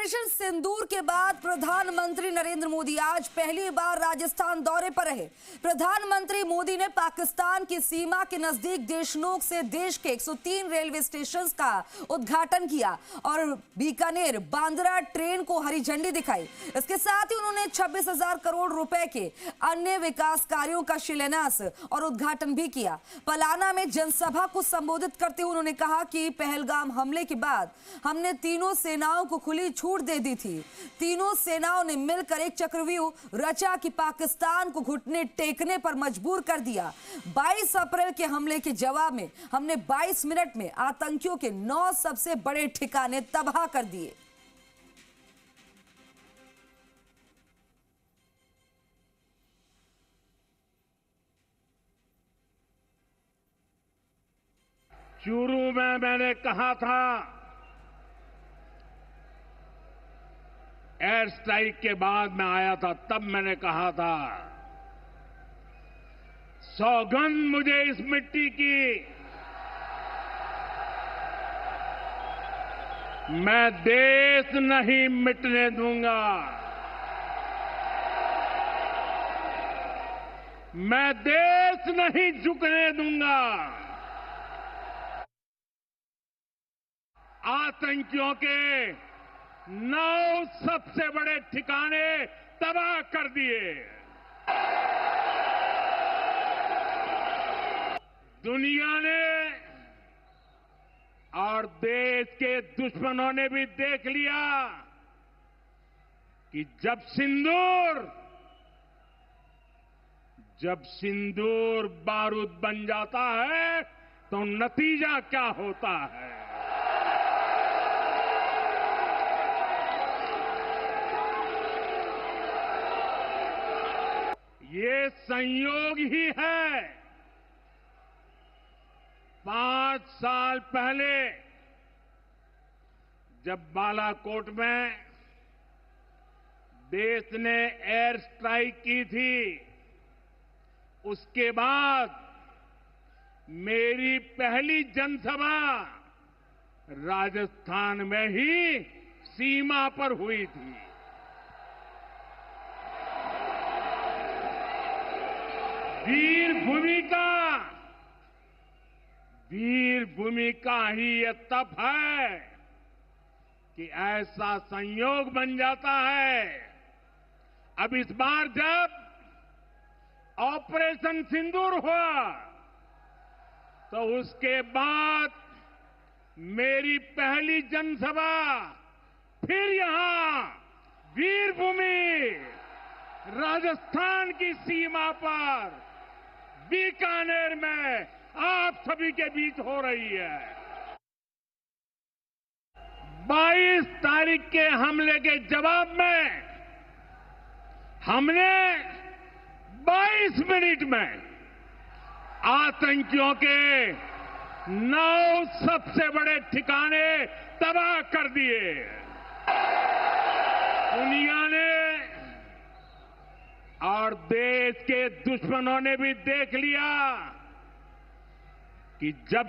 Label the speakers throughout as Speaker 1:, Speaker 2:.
Speaker 1: Operation सिंदूर के बाद प्रधानमंत्री नरेंद्र मोदी आज पहली बार राजस्थान दौरे पर रहे। प्रधानमंत्री मोदी ने पाकिस्तान की सीमा के नजदीक देशनोक से देश के 103 रेलवे स्टेशन का उद्घाटन किया और बीकानेर बांद्रा ट्रेन को हरी झंडी दिखाई। इसके साथ ही उन्होंने 26,000 करोड़ रुपए के अन्य विकास कार्यों का शिलान्यास और उद्घाटन भी किया। पलाना में जनसभा को संबोधित करते हुए उन्होंने कहा कि पहलगाम हमले के बाद हमने तीनों सेनाओं को खुली छूट दे दी थी। तीनों सेनाओं ने मिलकर एक चक्रव्यूह रचा कि पाकिस्तान को घुटने टेकने पर मजबूर कर दिया। 22 अप्रैल के हमले के जवाब में हमने 22 मिनट में आतंकियों के 9 सबसे बड़े ठिकाने तबाह कर दिए।
Speaker 2: चूरू में मैंने कहा था, एयर स्ट्राइक के बाद मैं आया था, तब मैंने कहा था, सौगंध मुझे इस मिट्टी की, मैं देश नहीं मिटने दूंगा, मैं देश नहीं झुकने दूंगा। आतंकियों के 9 सबसे बड़े ठिकाने तबाह कर दिए। दुनिया ने और देश के दुश्मनों ने भी देख लिया कि जब सिंदूर बारूद बन जाता है तो नतीजा क्या होता है। ये संयोग ही है। 5 साल पहले जब बालाकोट में देश ने एयर स्ट्राइक की थी, उसके बाद मेरी पहली जनसभा राजस्थान में ही सीमा पर हुई थी। वीर भूमि का ही ये तप है कि ऐसा संयोग बन जाता है। अब इस बार जब ऑपरेशन सिंदूर हुआ तो उसके बाद मेरी पहली जनसभा फिर यहां वीर भूमि राजस्थान की सीमा पर बीकानेर में आप सभी के बीच हो रही है। 22 तारीख के हमले के जवाब में हमने 22 मिनट में आतंकियों के 9 सबसे बड़े ठिकाने तबाह कर दिए। दुनिया ने और देश के दुश्मनों ने भी देख लिया कि जब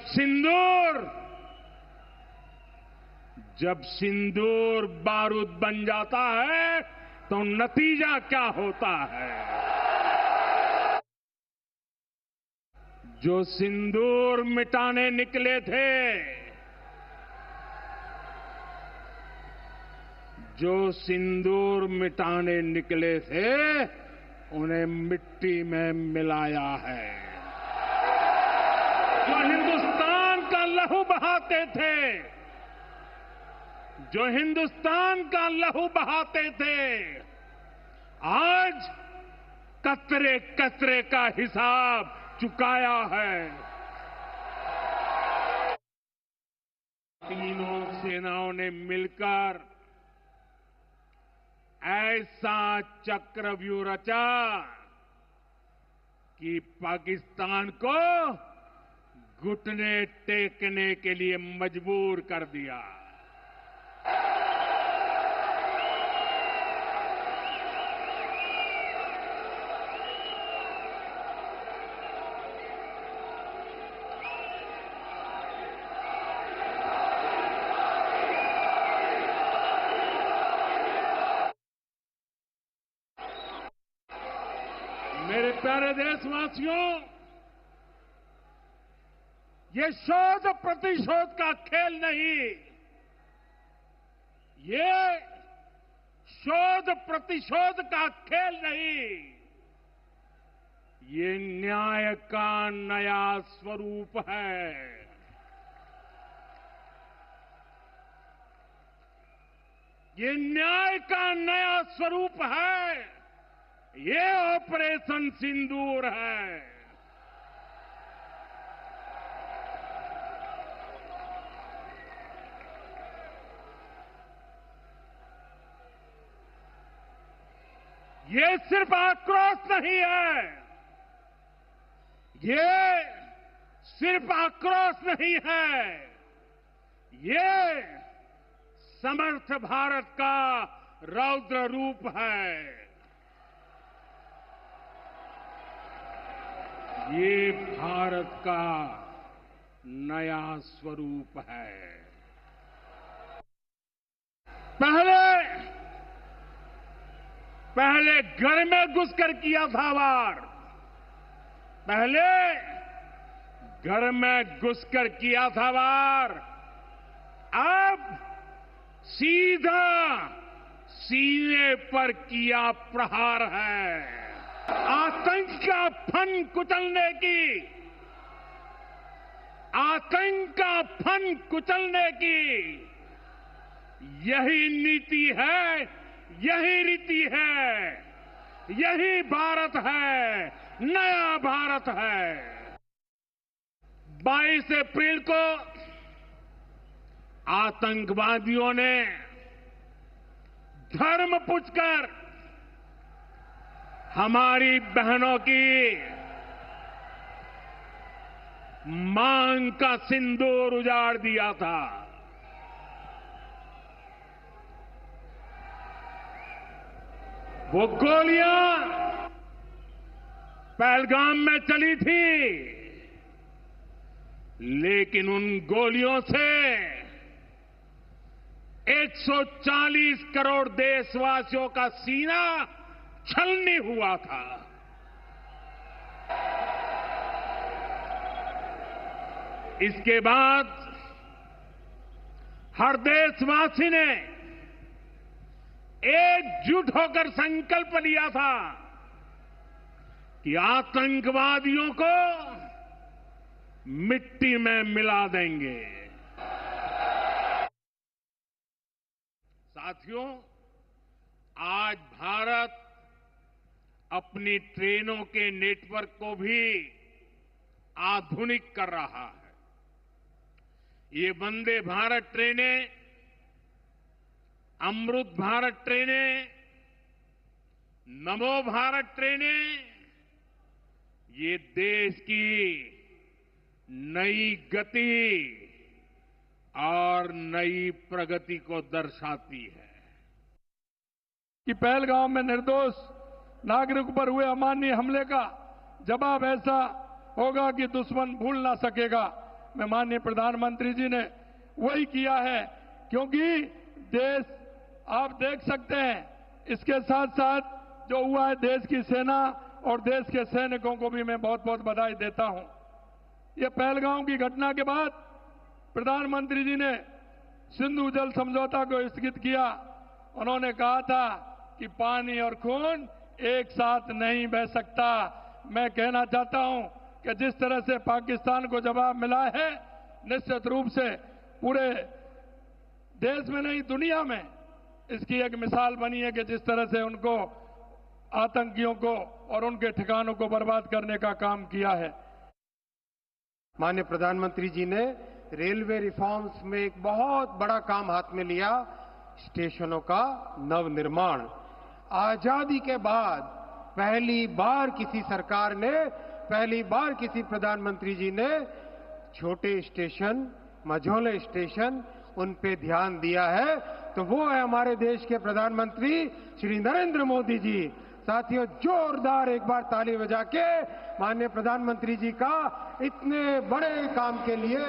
Speaker 2: सिंदूर बारूद बन जाता है तो नतीजा क्या होता है। जो सिंदूर मिटाने निकले थे, उन्हें मिट्टी में मिलाया है। जो हिंदुस्तान का लहू बहाते थे, आज कतरे कतरे का हिसाब चुकाया है। तीनों सेनाओं ने मिलकर ऐसा चक्रव्यूह रचा कि पाकिस्तान को घुटने टेकने के लिए मजबूर कर दिया। प्यारे देशवासियों, ये शोध प्रतिशोध का खेल नहीं, ये शोध प्रतिशोध का खेल नहीं, ये न्याय का नया स्वरूप है। ये न्याय का नया स्वरूप है। ये ऑपरेशन सिंदूर है। ये सिर्फ आक्रोश नहीं है, ये सिर्फ आक्रोश नहीं है, ये समर्थ भारत का रौद्र रूप है। ये भारत का नया स्वरूप है। पहले घर में घुसकर किया था वार, पहले घर में घुसकर किया था वार, अब सीधा सीने पर किया प्रहार है। आतंक का फन कुचलने की, आतंक का फन कुचलने की यही नीति है, यही रीति है, यही भारत है, नया भारत है। 22 अप्रैल को आतंकवादियों ने धर्म पूछकर हमारी बहनों की मांग का सिंदूर उजाड़ दिया था। वो गोलियां पहलगाम में चली थी, लेकिन उन गोलियों से 140 करोड़ देशवासियों का सीना छलनी हुआ था। इसके बाद हर देशवासी ने एकजुट होकर संकल्प लिया था कि आतंकवादियों को मिट्टी में मिला देंगे। साथियों, आज भारत अपनी ट्रेनों के नेटवर्क को भी आधुनिक कर रहा है। ये वंदे भारत ट्रेनें, अमृत भारत ट्रेनें, नमो भारत ट्रेनें, ये देश की नई गति और नई प्रगति को दर्शाती है।
Speaker 3: कि पहलगाम में निर्दोष नागरिक पर हुए अमानवीय हमले का जवाब ऐसा होगा कि दुश्मन भूल ना सकेगा। मैं माननीय प्रधानमंत्री जी ने वही किया है, क्योंकि देश आप देख सकते हैं, इसके साथ साथ जो हुआ है, देश की सेना और देश के सैनिकों को भी मैं बहुत बहुत बधाई देता हूं। ये पहलगाम की घटना के बाद प्रधानमंत्री जी ने सिंधु जल समझौता को स्थगित किया। उन्होंने कहा था कि पानी और खून एक साथ नहीं बह सकता। मैं कहना चाहता हूं कि जिस तरह से पाकिस्तान को जवाब मिला है, निश्चित रूप से पूरे देश में नहीं दुनिया में इसकी एक मिसाल बनी है कि जिस तरह से उनको आतंकियों को और उनके ठिकानों को बर्बाद करने का काम किया है।
Speaker 4: माननीय प्रधानमंत्री जी ने रेलवे रिफॉर्म्स में एक बहुत बड़ा काम हाथ में लिया, स्टेशनों का नवनिर्माण। आजादी के बाद पहली बार किसी सरकार ने, पहली बार किसी प्रधानमंत्री जी ने छोटे स्टेशन, मझोले स्टेशन, उन पे ध्यान दिया है, तो वो है हमारे देश के प्रधानमंत्री श्री नरेंद्र मोदी जी। साथियों, जोरदार एक बार ताली बजा के माननीय प्रधानमंत्री जी का इतने बड़े काम के लिए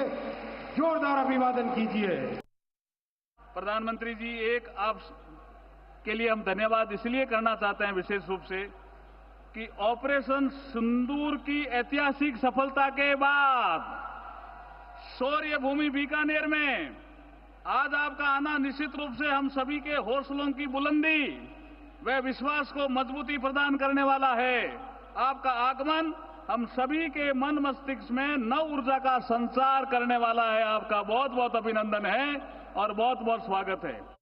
Speaker 4: जोरदार अभिवादन कीजिए।
Speaker 5: प्रधानमंत्री जी, एक आप के लिए हम धन्यवाद इसलिए करना चाहते हैं विशेष रूप से कि ऑपरेशन सिंदूर की ऐतिहासिक सफलता के बाद शौर्य भूमि बीकानेर में आज आपका आना निश्चित रूप से हम सभी के हौसलों की बुलंदी व विश्वास को मजबूती प्रदान करने वाला है। आपका आगमन हम सभी के मन मस्तिष्क में नव ऊर्जा का संचार करने वाला है। आपका बहुत बहुत अभिनंदन है और बहुत बहुत स्वागत है।